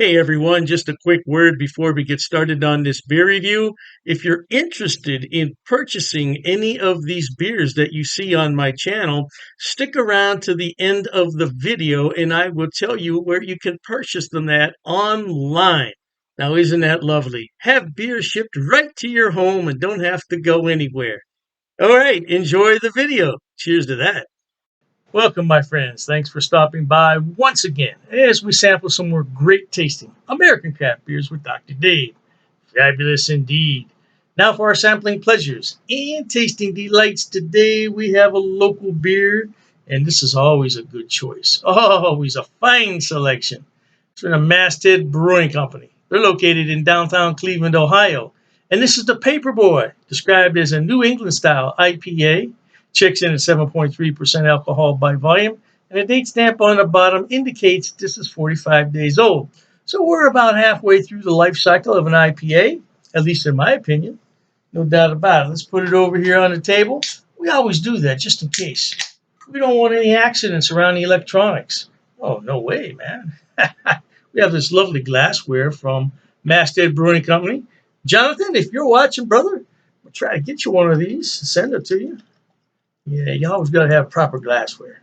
Hey everyone, just a quick word before we get started on this beer review. If you're interested in purchasing any of these beers that you see on my channel, stick around to the end of the video and I will tell you where you can purchase them at online. Now, isn't that lovely? Have beer shipped right to your home and don't have to go anywhere. All right, enjoy the video. Cheers to that. Welcome, my friends. Thanks for stopping by once again as we sample some more great tasting American craft beers with Dr. Dave. Fabulous indeed. Now for our sampling pleasures and tasting delights. Today we have a local beer, and this is always a good choice. Always a fine selection. It's from the Masthead Brewing Company. They're located in downtown Cleveland, Ohio. And this is the Paperboy, described as a New England style IPA. Checks in at 7.3% alcohol by volume, and a date stamp on the bottom indicates this is 45 days old. So we're about halfway through the life cycle of an IPA, at least in my opinion. No doubt about it. Let's put it over here on the table. We always do that just in case. We don't want any accidents around the electronics. Oh, no way, man. We have this lovely glassware from Masthead Brewing Company. Jonathan, if you're watching, brother, we'll try to get you one of these, send it to you. Yeah, you always got to have proper glassware.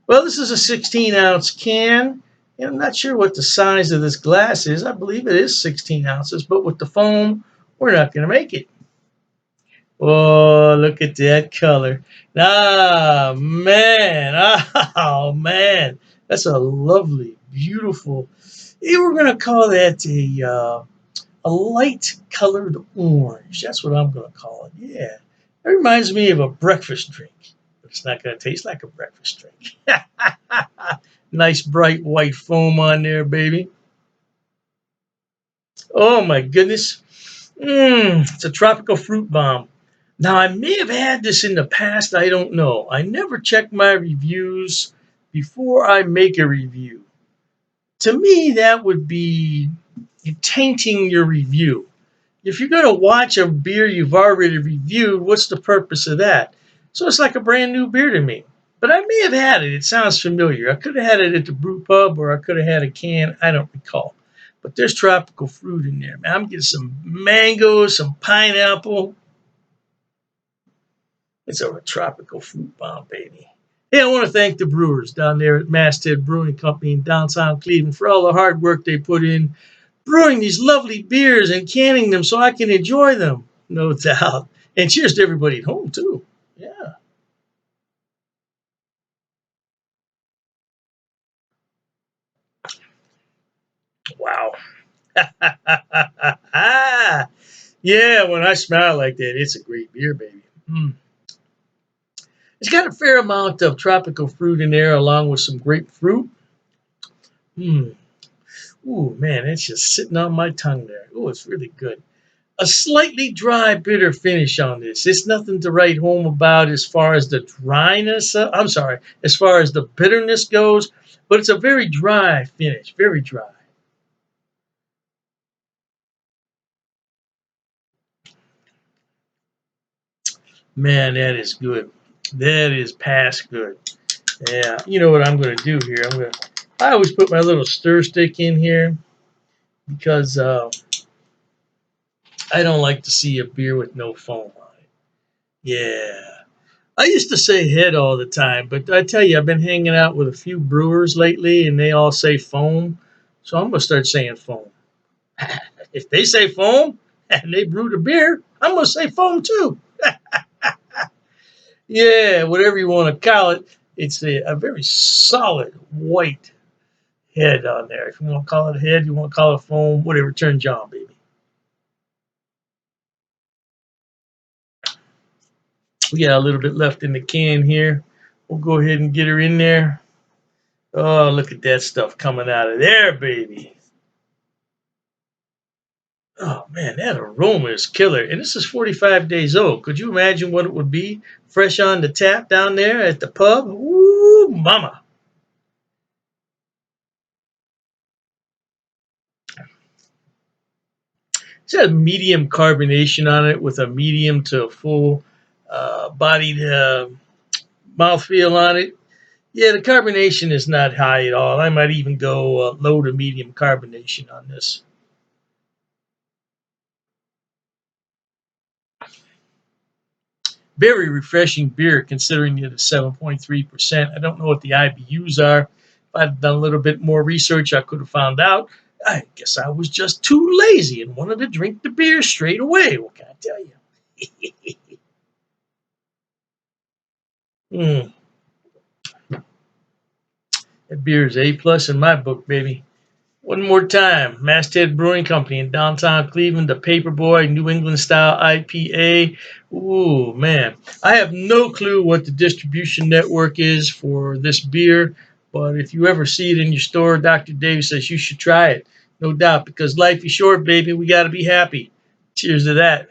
Well, this is a 16-ounce can. And I'm not sure what the size of this glass is. I believe it is 16 ounces, but with the foam, we're not going to make it. Oh, look at that color. Ah, man. Oh, man. That's a lovely, beautiful. We're going to call that a light-colored orange. That's what I'm going to call it. Yeah. It reminds me of a breakfast drink, but it's not going to taste like a breakfast drink. Nice bright white foam on there, baby. Oh my goodness. It's a tropical fruit bomb. Now, I may have had this in the past. I don't know. I never check my reviews before I make a review. To me, that would be tainting your review. If you're going to watch a beer you've already reviewed, what's the purpose of that? So it's like a brand new beer to me. But I may have had it. It sounds familiar. I could have had it at the brew pub or I could have had a can. I don't recall. But there's tropical fruit in there, man. I'm getting some mango, some pineapple. It's a tropical fruit bomb, baby. Hey, I want to thank the brewers down there at Masthead Brewing Company in downtown Cleveland for all the hard work they put in brewing these lovely beers and canning them so I can enjoy them, no doubt. And cheers to everybody at home, too. Yeah. Wow. Yeah, when I smell like that, it's a great beer, baby. It's got a fair amount of tropical fruit in there along with some grapefruit. Ooh, man, it's just sitting on my tongue there. Ooh, it's really good. A slightly dry, bitter finish on this. It's nothing to write home about as far as the dryness. As far as the bitterness goes, but it's a very dry finish, very dry. Man, that is good. That is past good. Yeah, you know what I'm going to do here? I always put my little stir stick in here because I don't like to see a beer with no foam on it. Yeah. I used to say head all the time, but I tell you, I've been hanging out with a few brewers lately, and they all say foam. So I'm going to start saying foam. If they say foam and they brewed a beer, I'm going to say foam too. Yeah, whatever you want to call it. It's a very solid white head on there. If you want to call it a head, you want to call it foam, whatever turns you on, baby. We got a little bit left in the can here. We'll go ahead and get her in there. Oh, look at that stuff coming out of there, baby. Oh man, that aroma is killer. And this is 45 days old. Could you imagine what it would be fresh on the tap down there at the pub? Ooh, mama. It's a medium carbonation on it with a medium to full bodied mouthfeel on it. Yeah, the carbonation is not high at all. I might even go low to medium carbonation on this. Very refreshing beer considering it is 7.3%. I don't know what the IBUs are. If I'd done a little bit more research, I could have found out. I guess I was just too lazy and wanted to drink the beer straight away. What can I tell you? Mm, that beer is A plus in my book, baby. One more time, Masthead Brewing Company in downtown Cleveland, the Paperboy New England style IPA. Ooh, man. I have no clue what the distribution network is for this beer, but if you ever see it in your store, Dr. Dave says you should try it. No doubt, because life is short, baby. We got to be happy. Cheers to that.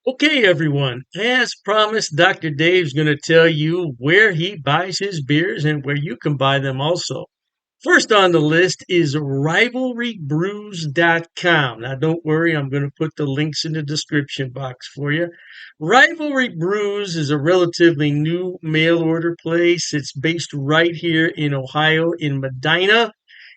Okay, everyone. As promised, Dr. Dave's going to tell you where he buys his beers and where you can buy them also. First on the list is rivalrybrews.com. Now, don't worry, I'm going to put the links in the description box for you. Rivalry Brews is a relatively new mail order place. It's based right here in Ohio, in Medina,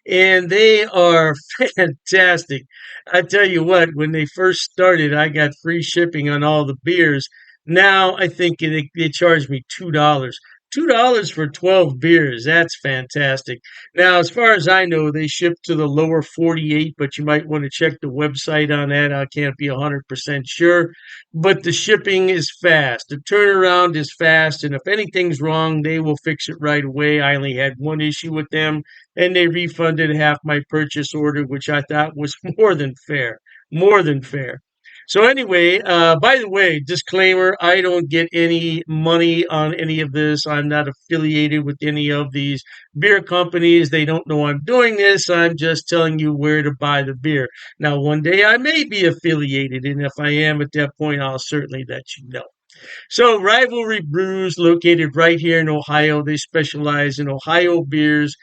and they are fantastic. I tell you what, when they first started, I got free shipping on all the beers. Now I think they charge me $2. $2 for 12 beers. That's fantastic. Now, as far as I know, they ship to the lower 48, but you might want to check the website on that. I can't be 100% sure. But the shipping is fast. The turnaround is fast. And if anything's wrong, they will fix it right away. I only had one issue with them, and they refunded half my purchase order, which I thought was more than fair. More than fair. So anyway, by the way, disclaimer, I don't get any money on any of this. I'm not affiliated with any of these beer companies. They don't know I'm doing this. I'm just telling you where to buy the beer. Now, one day I may be affiliated, and if I am at that point, I'll certainly let you know. So, Rivalry Brews, located right here in Ohio, they specialize in Ohio beers,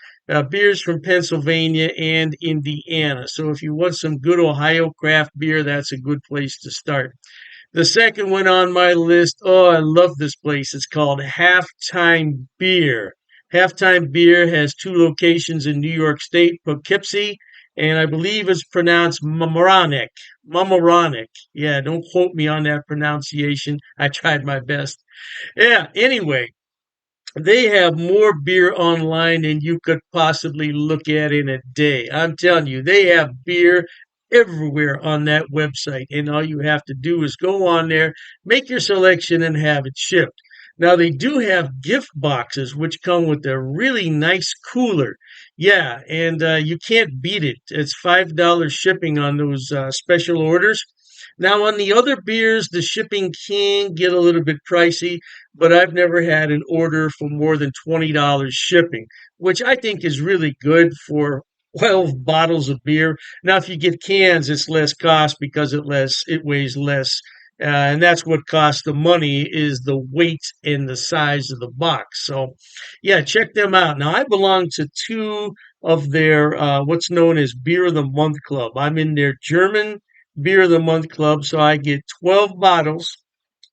beers from Pennsylvania and Indiana. So, if you want some good Ohio craft beer, that's a good place to start. The second one on my list, oh, I love this place. It's called Halftime Beer. Halftime Beer has two locations in New York State, Poughkeepsie, and I believe it's pronounced Mamaroneck. Mamaroneck. Yeah, don't quote me on that pronunciation. I tried my best. Yeah, anyway, they have more beer online than you could possibly look at in a day. I'm telling you, they have beer everywhere on that website. And all you have to do is go on there, make your selection, and have it shipped. Now, they do have gift boxes, which come with a really nice cooler. Yeah, and you can't beat it. It's $5 shipping on those special orders. Now, on the other beers, the shipping can get a little bit pricey, but I've never had an order for more than $20 shipping, which I think is really good for 12 bottles of beer. Now, if you get cans, it's less cost because it weighs less. And that's what costs the money is the weight and the size of the box. So, yeah, check them out. Now, I belong to two of their what's known as Beer of the Month Club. I'm in their German Beer of the Month Club, so I get 12 bottles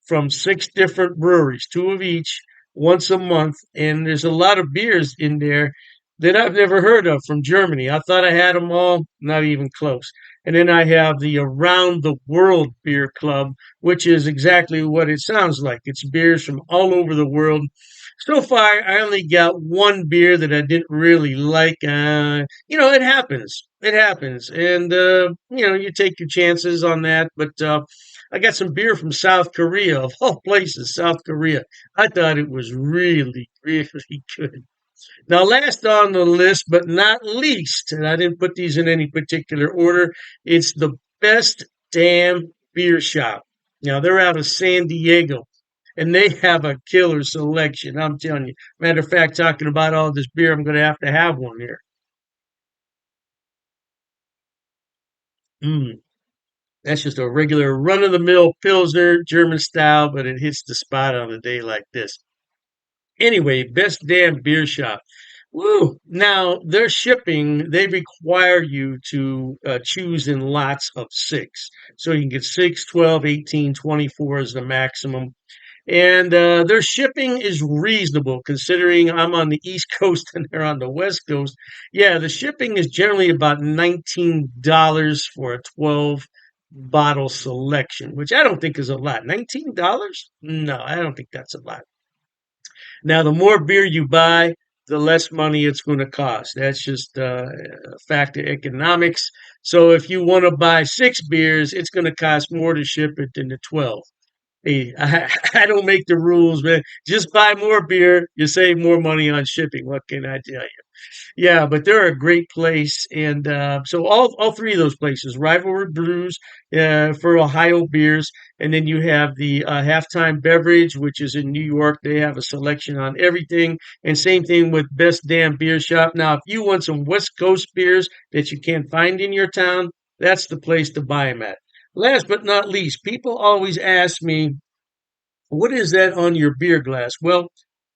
from six different breweries, two of each, once a month. And there's a lot of beers in there that I've never heard of from Germany. I thought I had them all, not even close. And then I have the Around the World Beer Club, which is exactly what it sounds like. It's beers from all over the world. So far, I only got one beer that I didn't really like. It happens. It happens. And, you take your chances on that. But I got some beer from South Korea, of all places, South Korea. I thought it was really, really good. Now, last on the list, but not least, and I didn't put these in any particular order, it's the Best Damn Beer Shop. Now, they're out of San Diego, and they have a killer selection. I'm telling you. Matter of fact, talking about all this beer, I'm going to have one here. Mm, that's just a regular run of the mill Pilsner, German style, but it hits the spot on a day like this. Anyway, Best Damn Beer Shop. Woo! Now, their shipping, they require you to choose in lots of six. So you can get 6, 12, 18, 24 is the maximum. And their shipping is reasonable considering I'm on the East Coast and they're on the West Coast. Yeah, the shipping is generally about $19 for a 12 bottle selection, which I don't think is a lot. $19? No, I don't think that's a lot. Now, the more beer you buy, the less money it's going to cost. That's just a fact of economics. So if you want to buy six beers, it's going to cost more to ship it than the 12. Hey, I don't make the rules, man. Just buy more beer. You save more money on shipping. What can I tell you? Yeah, but they're a great place, and so all three of those places, Rivalry Brews for Ohio beers, and then you have the Halftime Beverage, which is in New York. They have a selection on everything, and same thing with Best Damn Beer Shop. Now, if you want some West Coast beers that you can't find in your town, that's the place to buy them at. Last but not least, people always ask me, what is that on your beer glass? Well,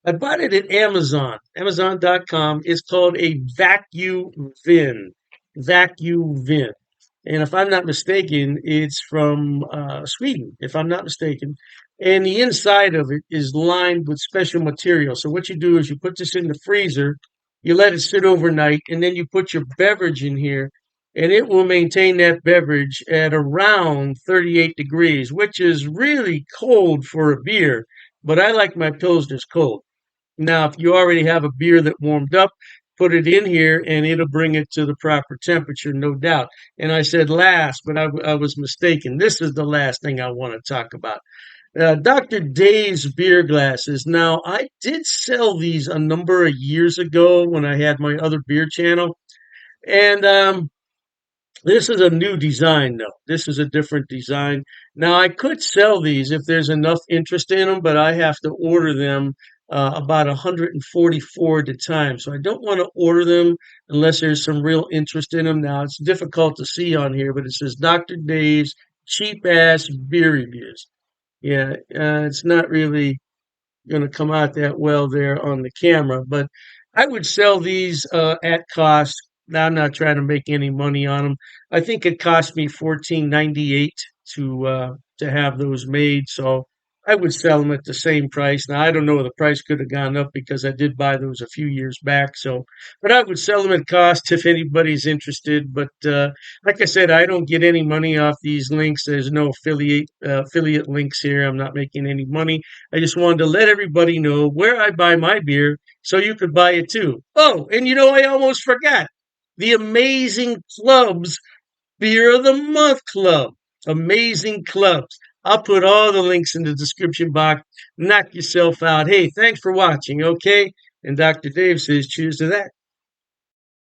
I bought it at Amazon, Amazon.com. It's called a vacuum vin. Vacuum vin. And if I'm not mistaken, it's from Sweden, if I'm not mistaken. And the inside of it is lined with special material. So what you do is you put this in the freezer, you let it sit overnight, and then you put your beverage in here, and it will maintain that beverage at around 38 degrees, which is really cold for a beer. But I like my pilsners cold. Now, if you already have a beer that warmed up, put it in here and it'll bring it to the proper temperature, no doubt. And I said last, but I was mistaken. This is the last thing I want to talk about. Dr. Dave's beer glasses. Now, I did sell these a number of years ago when I had my other beer channel. And this is a new design, though. This is a different design. Now, I could sell these if there's enough interest in them, but I have to order them about 144 at a time. So I don't want to order them unless there's some real interest in them. Now, it's difficult to see on here, but it says Dr. Dave's cheap ass beer reviews. Yeah, it's not really going to come out that well there on the camera. But I would sell these at cost. Now I'm not trying to make any money on them. I think it cost me 14.98 to have those made. So I would sell them at the same price. Now I don't know, the price could have gone up because I did buy those a few years back. So, but I would sell them at cost if anybody's interested. But like I said, I don't get any money off these links. There's no affiliate links here. I'm not making any money. I just wanted to let everybody know where I buy my beer so you could buy it too. Oh, and you know, I almost forgot the Amazing Clubs Beer of the Month Club. Amazing Clubs. I'll put all the links in the description box. Knock yourself out. Hey, thanks for watching, okay? And Dr. Dave says cheers to that.